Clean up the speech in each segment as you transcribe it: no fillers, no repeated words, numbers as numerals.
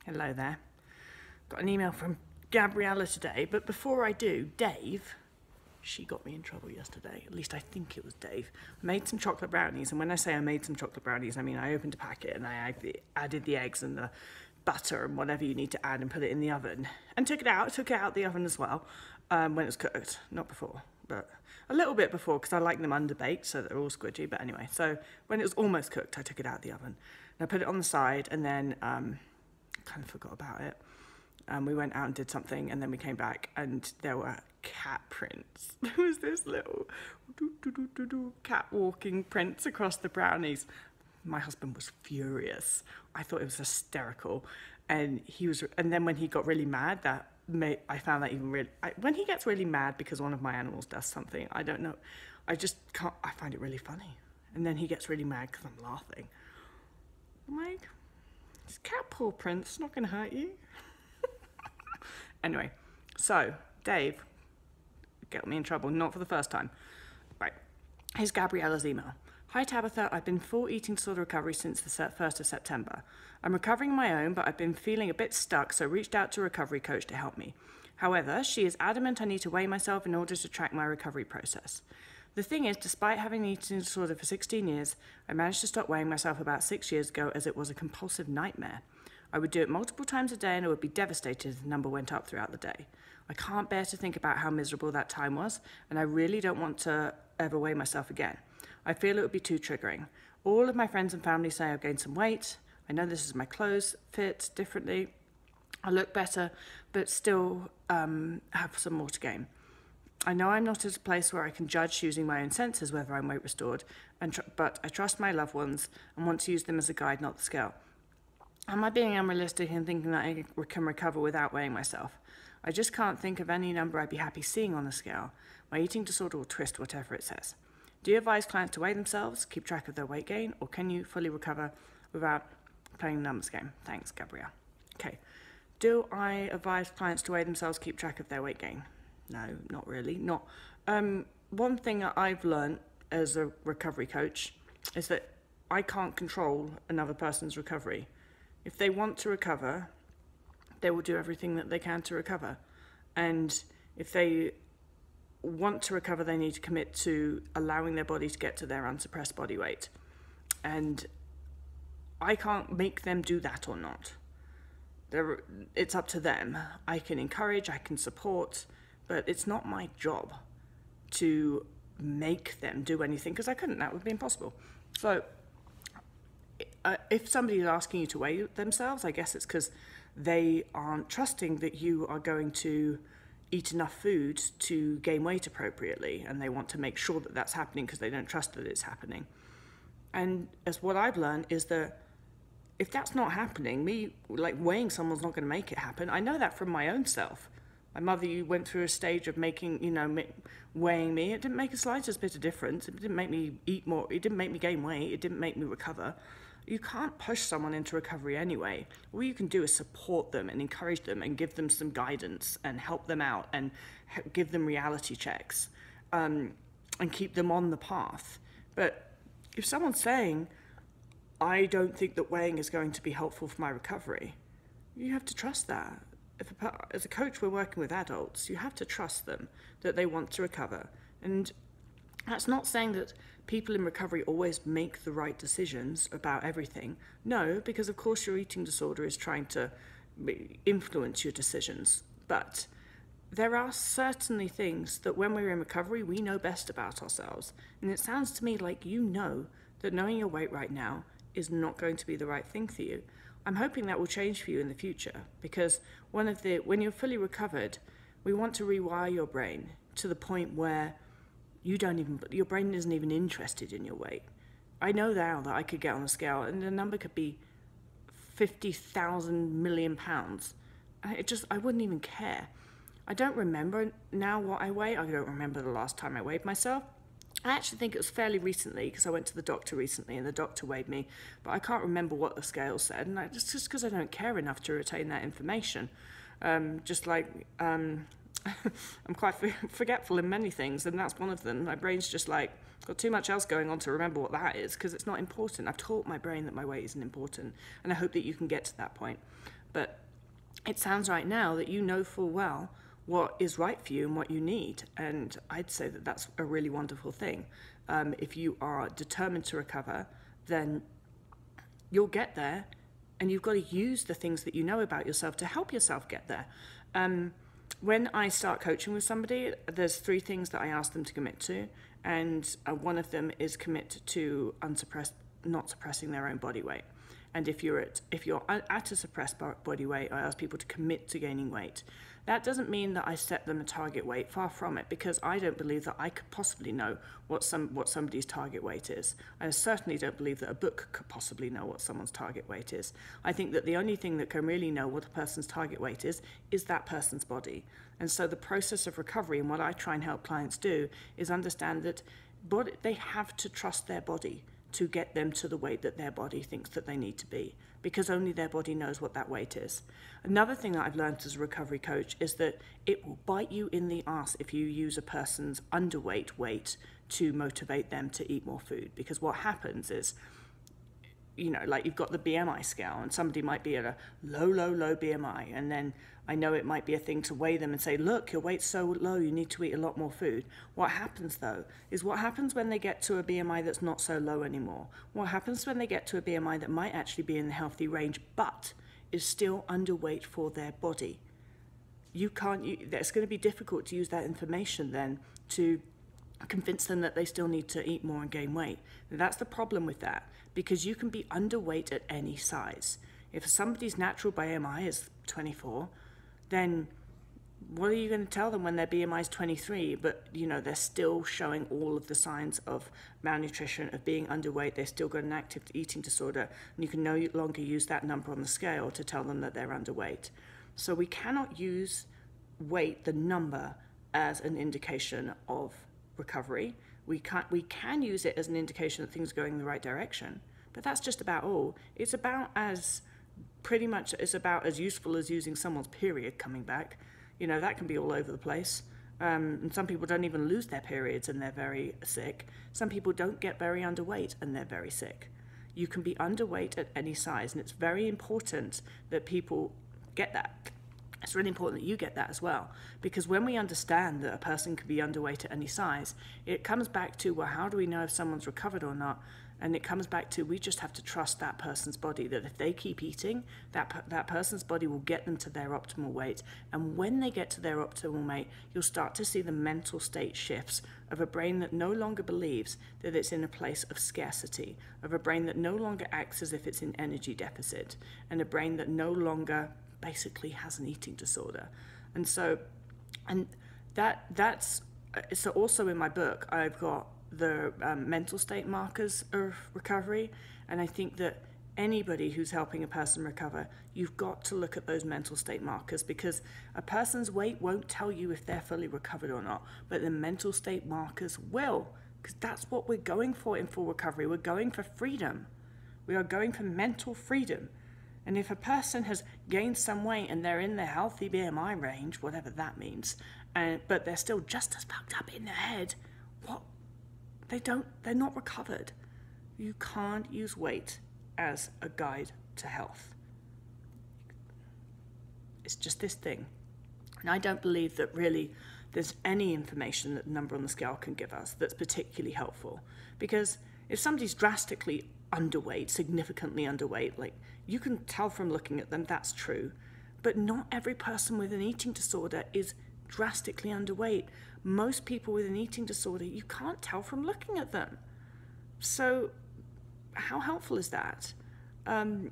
Hello there. Got an email from Gabriella today, but before I do, Dave, she got me in trouble yesterday. At least I think it was Dave. I made some chocolate brownies, and when I say I made some chocolate brownies, I mean I opened a packet and I added the eggs and the butter and whatever you need to add and put it in the oven. And took it out the oven as well, when it was cooked. Not before, but a little bit before, because I like them underbaked so they're all squidgy. But anyway, so when it was almost cooked, I took it out the oven. And I put it on the side, and then kind of forgot about it. We went out and did something, and then we came back, and there were cat prints. There was this little cat walking prints across the brownies. My husband was furious. I thought it was hysterical, and And then when he got really mad, I found that even really. When he gets really mad because one of my animals does something, I don't know. I just can't. I find it really funny, and then he gets really mad because I'm laughing. I'm like, it's cat paw prints, not going to hurt you. Anyway, so Dave got me in trouble, not for the first time. Right, here's Gabriella's email. Hi Tabitha, I've been full eating disorder recovery since the 1st of September. I'm recovering on my own, but I've been feeling a bit stuck, so reached out to a recovery coach to help me. However, she is adamant I need to weigh myself in order to track my recovery process. The thing is, despite having an eating disorder for 16 years, I managed to stop weighing myself about 6 years ago as it was a compulsive nightmare. I would do it multiple times a day and I would be devastated if the number went up throughout the day. I can't bear to think about how miserable that time was, and I really don't want to ever weigh myself again. I feel it would be too triggering. All of my friends and family say I've gained some weight. I know this is my clothes fit differently. I look better, but still have some more to gain. I know I'm not at a place where I can judge using my own senses whether I'm weight restored, but I trust my loved ones and want to use them as a guide, not the scale. Am I being unrealistic in thinking that I can recover without weighing myself? I just can't think of any number I'd be happy seeing on the scale. My eating disorder will twist whatever it says. Do you advise clients to weigh themselves, keep track of their weight gain, or can you fully recover without playing the numbers game? Thanks, Gabrielle. Okay. Do I advise clients to weigh themselves, keep track of their weight gain? No, not really. Not. One thing that I've learned as a recovery coach is that I can't control another person's recovery. If they want to recover, they will do everything that they can to recover. And if they want to recover, they need to commit to allowing their body to get to their unsuppressed body weight. And I can't make them do that or not. It's up to them. I can encourage, I can support, but it's not my job to make them do anything, because I couldn't. That would be impossible. So if somebody is asking you to weigh themselves, I guess it's because they aren't trusting that you are going to eat enough food to gain weight appropriately, and they want to make sure that that's happening because they don't trust that it's happening. And as what I've learned is that if that's not happening, weighing someone's not going to make it happen. I know that from my own self. My mother went through a stage of weighing me. It didn't make a slightest bit of difference. It didn't make me eat more. It didn't make me gain weight. It didn't make me recover. You can't push someone into recovery anyway. All you can do is support them and encourage them and give them some guidance and help them out and give them reality checks and keep them on the path. But if someone's saying, I don't think that weighing is going to be helpful for my recovery, you have to trust that. As a coach, we're working with adults. You have to trust them that they want to recover. And that's not saying that people in recovery always make the right decisions about everything. No, because of course your eating disorder is trying to influence your decisions. But there are certainly things that when we're in recovery, we know best about ourselves. And it sounds to me like you know that knowing your weight right now is not going to be the right thing for you. I'm hoping that will change for you in the future, because when you're fully recovered, we want to rewire your brain to the point where your brain isn't even interested in your weight. I know now that I could get on a scale and the number could be 50,000 million pounds. I wouldn't even care. I don't remember now what I weigh. I don't remember the last time I weighed myself. I actually think it was fairly recently, because I went to the doctor recently and the doctor weighed me, but I can't remember what the scale said, and just because I don't care enough to retain that information. I'm quite forgetful in many things, and that's one of them. My brain's just got too much else going on to remember what that is, because it's not important. I've taught my brain that my weight isn't important, and I hope that you can get to that point. But it sounds right now that you know full well what is right for you and what you need. And I'd say that that's a really wonderful thing. If you are determined to recover, then you'll get there, and you've got to use the things that you know about yourself to help yourself get there. When I start coaching with somebody, there's 3 things that I ask them to commit to, and one of them is commit to not suppressing their own body weight. And if you're at a suppressed body weight, I ask people to commit to gaining weight. That doesn't mean that I set them a target weight, far from it, because I don't believe that I could possibly know what somebody's target weight is. I certainly don't believe that a book could possibly know what someone's target weight is. I think that the only thing that can really know what a person's target weight is that person's body. And so the process of recovery, and what I try and help clients do, is understand that they have to trust their body to get them to the weight that their body thinks that they need to be, because only their body knows what that weight is. Another thing that I've learned as a recovery coach is that it will bite you in the ass if you use a person's underweight weight to motivate them to eat more food, because what happens is, like you've got the BMI scale, and somebody might be at a low BMI, and then I know it might be a thing to weigh them and say, look, your weight's so low, you need to eat a lot more food. What happens, though, is what happens when they get to a BMI that's not so low anymore? What happens when they get to a BMI that might actually be in the healthy range, but is still underweight for their body? It's going to be difficult to use that information then to convince them that they still need to eat more and gain weight. And that's the problem with that, because you can be underweight at any size. If somebody's natural BMI is 24, then what are you going to tell them when their BMI is 23, but they're still showing all of the signs of malnutrition, of being underweight, they've still got an active eating disorder, and you can no longer use that number on the scale to tell them that they're underweight. So we cannot use weight, the number, as an indication of recovery. We can use it as an indication that things are going in the right direction, but that's just about all. It's about as useful as using someone's period coming back. That can be all over the place. And some people don't even lose their periods and they're very sick. Some people don't get very underweight and they're very sick. You can be underweight at any size, and it's very important that people get that. It's really important that you get that as well, because when we understand that a person can be underweight at any size, it comes back to, well, how do we know if someone's recovered or not? And it comes back to, we just have to trust that person's body, that if they keep eating, that person's body will get them to their optimal weight. And when they get to their optimal weight, you'll start to see the mental state shifts of a brain that no longer believes that it's in a place of scarcity, of a brain that no longer acts as if it's in energy deficit, and a brain that no longer basically has an eating disorder. So also in my book, I've got the mental state markers of recovery, and I think that anybody who's helping a person recover, you've got to look at those mental state markers, because a person's weight won't tell you if they're fully recovered or not, but the mental state markers will, because that's what we're going for in full recovery. We're going for freedom. We are going for mental freedom. And if a person has gained some weight and they're in their healthy BMI range, whatever that means, but they're still just as fucked up in their head, they're not recovered. You can't use weight as a guide to health. It's just this thing. And I don't believe that really there's any information that the number on the scale can give us that's particularly helpful. Because if somebody's drastically underweight, significantly underweight, like, you can tell from looking at them, that's true. But not every person with an eating disorder is drastically underweight. Most people with an eating disorder, you can't tell from looking at them. So how helpful is that? And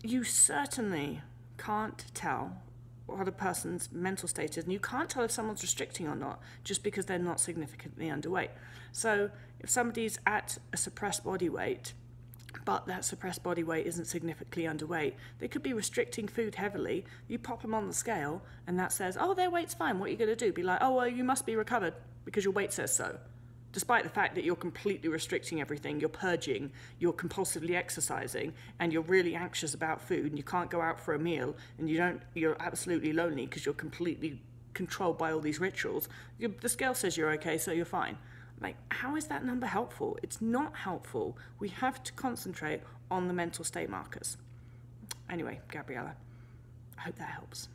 you certainly can't tell what a person's mental state is, and you can't tell if someone's restricting or not just because they're not significantly underweight. So if somebody's at a suppressed body weight, but that suppressed body weight isn't significantly underweight, they could be restricting food heavily. You pop them on the scale and that says, oh, their weight's fine, what are you going to do? Be like, oh, well, you must be recovered because your weight says so. Despite the fact that you're completely restricting everything, you're purging, you're compulsively exercising, and you're really anxious about food, and you can't go out for a meal, and you're absolutely lonely because you're completely controlled by all these rituals. The scale says you're okay, so you're fine. Like, how is that number helpful? It's not helpful. We have to concentrate on the mental state markers. Anyway, Gabriella, I hope that helps.